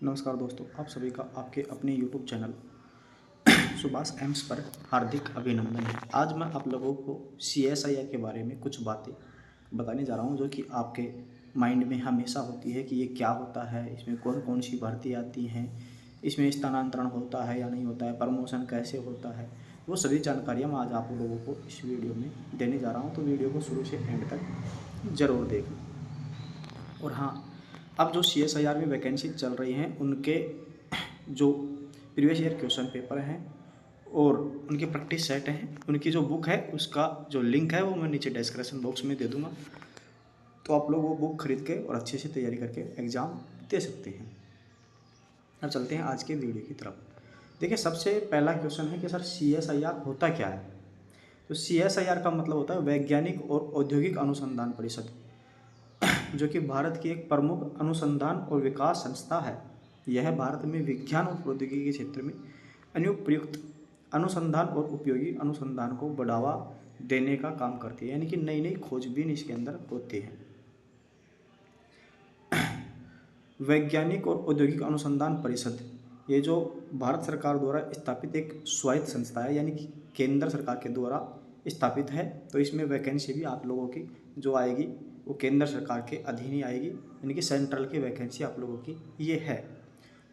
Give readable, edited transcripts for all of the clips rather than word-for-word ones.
नमस्कार दोस्तों, आप सभी का आपके अपने YouTube चैनल सुभाष एम्स पर हार्दिक अभिनंदन है। आज मैं आप लोगों को CSIR के बारे में कुछ बातें बताने जा रहा हूं, जो कि आपके माइंड में हमेशा होती है कि ये क्या होता है, इसमें कौन कौन सी भर्ती आती हैं, इसमें स्थानांतरण होता है या नहीं होता है, प्रमोशन कैसे होता है। वो सभी जानकारियाँ मैं आज आप लोगों को इस वीडियो में देने जा रहा हूँ, तो वीडियो को शुरू से एंड तक ज़रूर देखना। और हाँ, अब जो CSIR में वैकेंसी चल रही हैं उनके जो प्रीवियस ईयर क्वेश्चन पेपर हैं और उनके प्रैक्टिस सेट हैं, उनकी जो बुक है उसका जो लिंक है वो मैं नीचे डिस्क्रिप्शन बॉक्स में दे दूँगा, तो आप लोग वो बुक खरीद के और अच्छे से तैयारी करके एग्ज़ाम दे सकते हैं। अब चलते हैं आज के वीडियो की तरफ। देखिए, सबसे पहला क्वेश्चन है कि सर CSIR होता क्या है। तो CSIR का मतलब होता है वैज्ञानिक और औद्योगिक अनुसंधान परिषद, जो कि भारत की एक प्रमुख अनुसंधान और विकास संस्था है। यह भारत में विज्ञान और प्रौद्योगिकी के क्षेत्र में अनुप्रयुक्त अनुसंधान और उपयोगी अनुसंधान को बढ़ावा देने का काम करती है, यानी कि नई नई खोजबीन इसके अंदर होती है। वैज्ञानिक और औद्योगिक अनुसंधान परिषद, ये जो भारत सरकार द्वारा स्थापित एक स्वायत्त संस्था है, यानी कि केंद्र सरकार के द्वारा स्थापित है। तो इसमें वैकेंसी भी आप लोगों की जो आएगी वो केंद्र सरकार के अधीन ही आएगी, यानी कि सेंट्रल की वैकेंसी आप लोगों की ये है,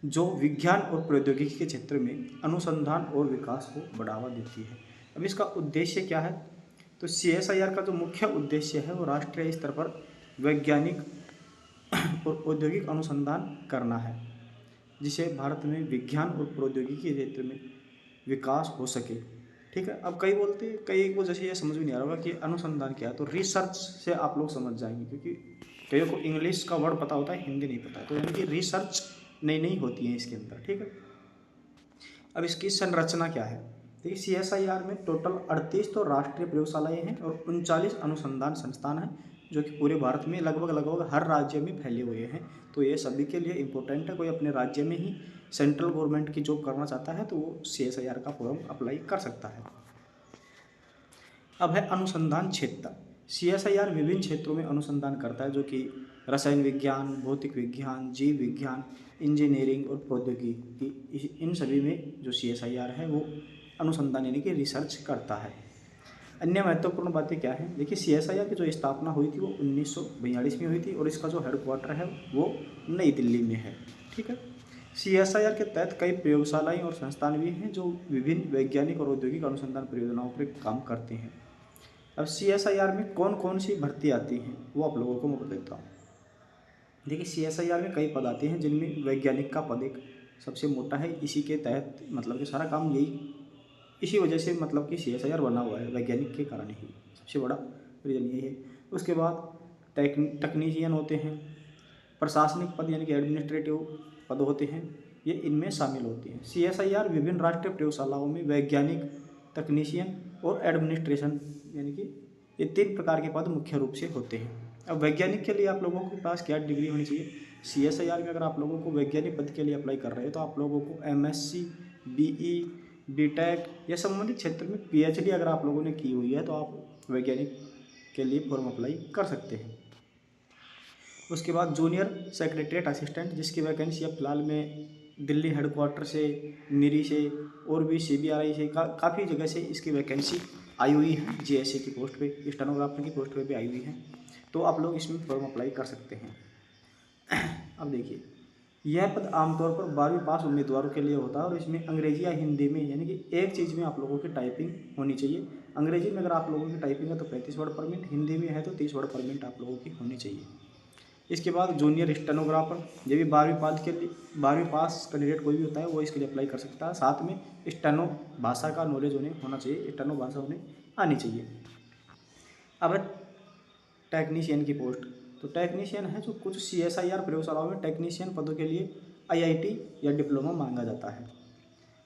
जो विज्ञान और प्रौद्योगिकी के क्षेत्र में अनुसंधान और विकास को बढ़ावा देती है। अब इसका उद्देश्य क्या है। तो CSIR का जो मुख्य उद्देश्य है वो राष्ट्रीय स्तर पर वैज्ञानिक और औद्योगिक अनुसंधान करना है, जिसे भारत में विज्ञान और प्रौद्योगिकी के क्षेत्र में विकास हो सके। ठीक है। अब कई को जैसे ये समझ में नहीं आ रहा होगा कि अनुसंधान क्या है, तो रिसर्च से आप लोग समझ जाएंगे, क्योंकि कईयों को इंग्लिश का वर्ड पता होता है, हिंदी नहीं पता है। तो यानी कि रिसर्च नई नई होती है इसके अंदर। ठीक है। अब इसकी संरचना क्या है। देखिए, CSIR में टोटल 38 तो राष्ट्रीय प्रयोगशालाएँ हैं और 39 अनुसंधान संस्थान हैं, जो कि पूरे भारत में लगभग हर राज्य में फैले हुए हैं। तो ये सभी के लिए इम्पोर्टेंट है। कोई अपने राज्य में ही सेंट्रल गवर्नमेंट की जॉब करना चाहता है तो वो CSIR का फॉर्म अप्लाई कर सकता है। अब है अनुसंधान क्षेत्र। CSIR विभिन्न क्षेत्रों में अनुसंधान करता है, जो कि रसायन विज्ञान, भौतिक विज्ञान, जीव विज्ञान, इंजीनियरिंग और प्रौद्योगिकी, इन सभी में जो CSIR है वो अनुसंधान यानी कि रिसर्च करता है। अन्य महत्वपूर्ण बातें क्या हैं। देखिए, CSIR की जो स्थापना हुई थी वो 1942 में हुई थी और इसका जो हेडक्वार्टर है वो नई दिल्ली में है। ठीक है। CSIR के तहत कई प्रयोगशालाएं और संस्थान भी हैं जो विभिन्न वैज्ञानिक और औद्योगिक अनुसंधान परियोजनाओं पर काम करते हैं। अब CSIR में कौन कौन सी भर्ती आती हैं वो आप लोगों को मैं बता देता हूँ। देखिए, CSIR में कई पद आते हैं, जिनमें वैज्ञानिक का पद एक सबसे मोटा है। इसी के तहत मतलब कि सारा काम इसी वजह से मतलब कि CSIR बना हुआ है, वैज्ञानिक के कारण ही सबसे बड़ा रीज़न ये है। उसके बाद टेक्नीशियन होते हैं, प्रशासनिक पद यानी कि एडमिनिस्ट्रेटिव पद होते हैं, ये इनमें शामिल होते हैं। CSIR विभिन्न राष्ट्रीय प्रयोगशालाओं में वैज्ञानिक, तकनीशियन और एडमिनिस्ट्रेशन यानी कि ये 3 प्रकार के पद मुख्य रूप से होते हैं। अब वैज्ञानिक के लिए आप लोगों के पास क्या डिग्री होनी चाहिए। CSIR में अगर आप लोगों को वैज्ञानिक पद के लिए अप्लाई कर रहे हो तो आप लोगों को MSc, BE, BTech या संबंधित क्षेत्र में PhD अगर आप लोगों ने की हुई है तो आप वैज्ञानिक के लिए फॉर्म अप्लाई कर सकते हैं। उसके बाद जूनियर सेक्रेटरीट असिस्टेंट, जिसकी वैकेंसी अब फिलहाल में दिल्ली हेडक्वार्टर से, निरी से और भी CBRI से काफ़ी जगह से इसकी वैकेंसी आई हुई है। GSA की पोस्ट पे, स्टेनोग्राफर की पोस्ट पे भी आई हुई है, तो आप लोग इसमें फॉर्म अप्लाई कर सकते हैं। अब देखिए, यह पद आमतौर पर 12वीं पास उम्मीदवारों के लिए होता है और इसमें अंग्रेजी या हिंदी में यानी कि एक चीज़ में आप लोगों की टाइपिंग होनी चाहिए। अंग्रेजी में अगर आप लोगों की टाइपिंग है तो 35 वर्ड पर मिनट, हिंदी में है तो 30 वर्ड पर मिनट आप लोगों की होनी चाहिए। इसके बाद जूनियर स्टेनोग्राफर, ये भी 12वीं पास कैंडिडेट कोई भी होता है वो इसके लिए अप्लाई कर सकता है। साथ में स्टेनो भाषा का नॉलेज उन्हें होना चाहिए, स्टेनो भाषा उन्हें आनी चाहिए। अब है टेक्नीशियन की पोस्ट। तो टेक्नीशियन है जो कुछ CSIR प्रयोगशालाओं में टेक्नीशियन पदों के लिए IIT या डिप्लोमा मांगा जाता है।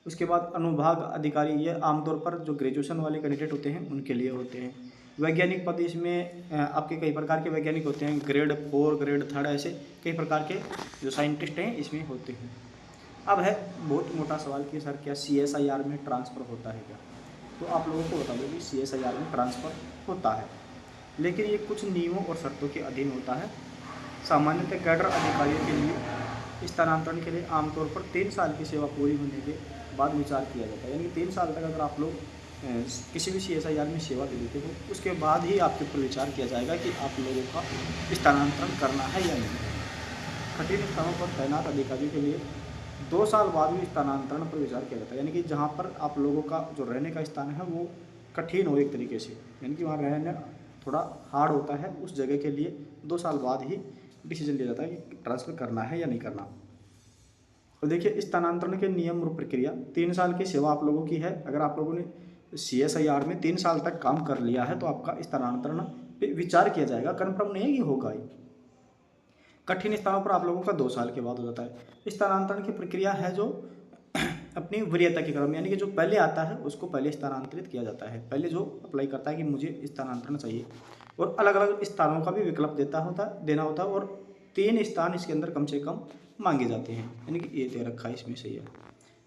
उसके बाद अनुभाग अधिकारी, ये आमतौर पर जो ग्रेजुएशन वाले कैंडिडेट होते हैं उनके लिए होते हैं। वैज्ञानिक पद, इसमें आपके कई प्रकार के वैज्ञानिक होते हैं, ग्रेड 4, ग्रेड 3, ऐसे कई प्रकार के जो साइंटिस्ट हैं इसमें होते हैं। अब है बहुत मोटा सवाल कि सर क्या CSIR में ट्रांसफ़र होता है क्या। तो आप लोगों को बता दो कि CSIR में ट्रांसफ़र होता है, लेकिन ये कुछ नियमों और शर्तों के अधीन होता है। सामान्यतः कैडर अधिकारियों के लिए स्थानांतरण के लिए आमतौर पर 3 साल की सेवा पूरी होने के बाद विचार किया जाता है। यानी कि 3 साल तक अगर आप लोग किसी भी CSIR में सेवा दे देते हो, उसके बाद ही आपके ऊपर विचार किया जाएगा कि आप लोगों का स्थानांतरण करना है या नहीं। कठिन स्थानों पर तैनात अधिकारियों के लिए 2 साल बाद भी स्थानांतरण पर विचार किया जाता है। यानी कि जहाँ पर आप लोगों का जो रहने का स्थान है वो कठिन हो एक तरीके से, यानी कि वहाँ रहना थोड़ा हार्ड होता है, उस जगह के लिए 2 साल बाद ही डिसीजन लिया जाता है कि ट्रांसफ़र करना है या नहीं करना। तो देखिए स्थानांतरण के नियम और प्रक्रिया। 3 साल की सेवा आप लोगों की है, अगर आप लोगों ने CSIR में 3 साल तक काम कर लिया है तो आपका स्थानांतरण पे विचार किया जाएगा, कन्फर्म नहीं है कि होगा ही। कठिन स्थानों पर आप लोगों का 2 साल के बाद हो जाता है। स्थानांतरण की प्रक्रिया है जो अपनी वरीयता के क्रम, यानी कि जो पहले आता है उसको पहले स्थानांतरित किया जाता है। पहले जो अप्लाई करता है कि मुझे स्थानांतरण चाहिए, और अलग अलग स्थानों का भी विकल्प देना होता है, और 3 स्थान इसके अंदर कम से कम मांगे जाते हैं। यानी कि ये दे रखा है इसमें, सही है,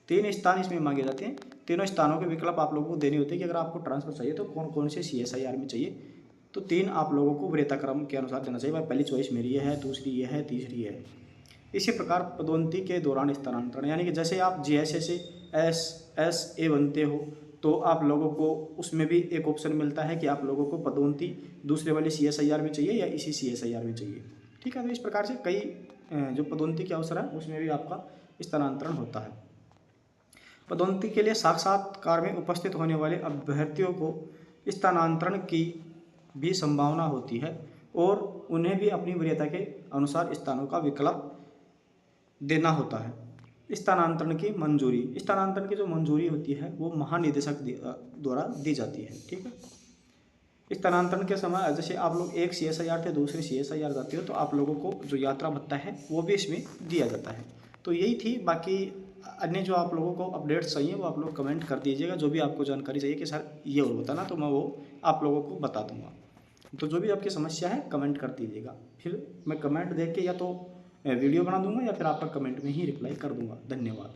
3 स्थान इसमें मांगे जाते हैं। तीनों स्थानों के विकल्प आप लोगों को देने होते हैं कि अगर आपको ट्रांसफर चाहिए तो कौन कौन से CSIR में चाहिए। तो 3 आप लोगों को वरीयता क्रम के अनुसार देना चाहिए। पहली चॉइस मेरी ये है, दूसरी ये है, तीसरी ये है। इसी प्रकार पदोन्नति के दौरान स्थानांतरण, यानी कि जैसे आप GSA से SSA बनते हो तो आप लोगों को उसमें भी एक ऑप्शन मिलता है कि आप लोगों को पदोन्नति दूसरे वाले CSIR में चाहिए या इसी CSIR में चाहिए। ठीक है, तो इस प्रकार से कई जो पदोन्नति के अवसर है उसमें भी आपका स्थानांतरण होता है। पदोन्नति के लिए साक्षात्कार में उपस्थित होने वाले अभ्यर्थियों को स्थानांतरण की भी संभावना होती है और उन्हें भी अपनी वरीयता के अनुसार स्थानों का विकल्प देना होता है। स्थानांतरण की मंजूरी, स्थानांतरण की जो मंजूरी होती है वो महानिदेशक द्वारा दी जाती है। ठीक है, स्थानांतरण के समय जैसे आप लोग एक CSIR थे दूसरे CSIR जाते हो तो आप लोगों को जो यात्रा भत्ता है वो भी इसमें दिया जाता है। तो यही थी, बाकी अन्य जो आप लोगों को अपडेट्स चाहिए वो आप लोग कमेंट कर दीजिएगा। जो भी आपको जानकारी चाहिए कि सर ये और बताना, तो मैं वो आप लोगों को बता दूंगा। तो जो भी आपकी समस्या है कमेंट कर दीजिएगा, फिर मैं कमेंट देख के या तो वीडियो बना दूंगा या फिर आपका कमेंट में ही रिप्लाई कर दूंगा। धन्यवाद।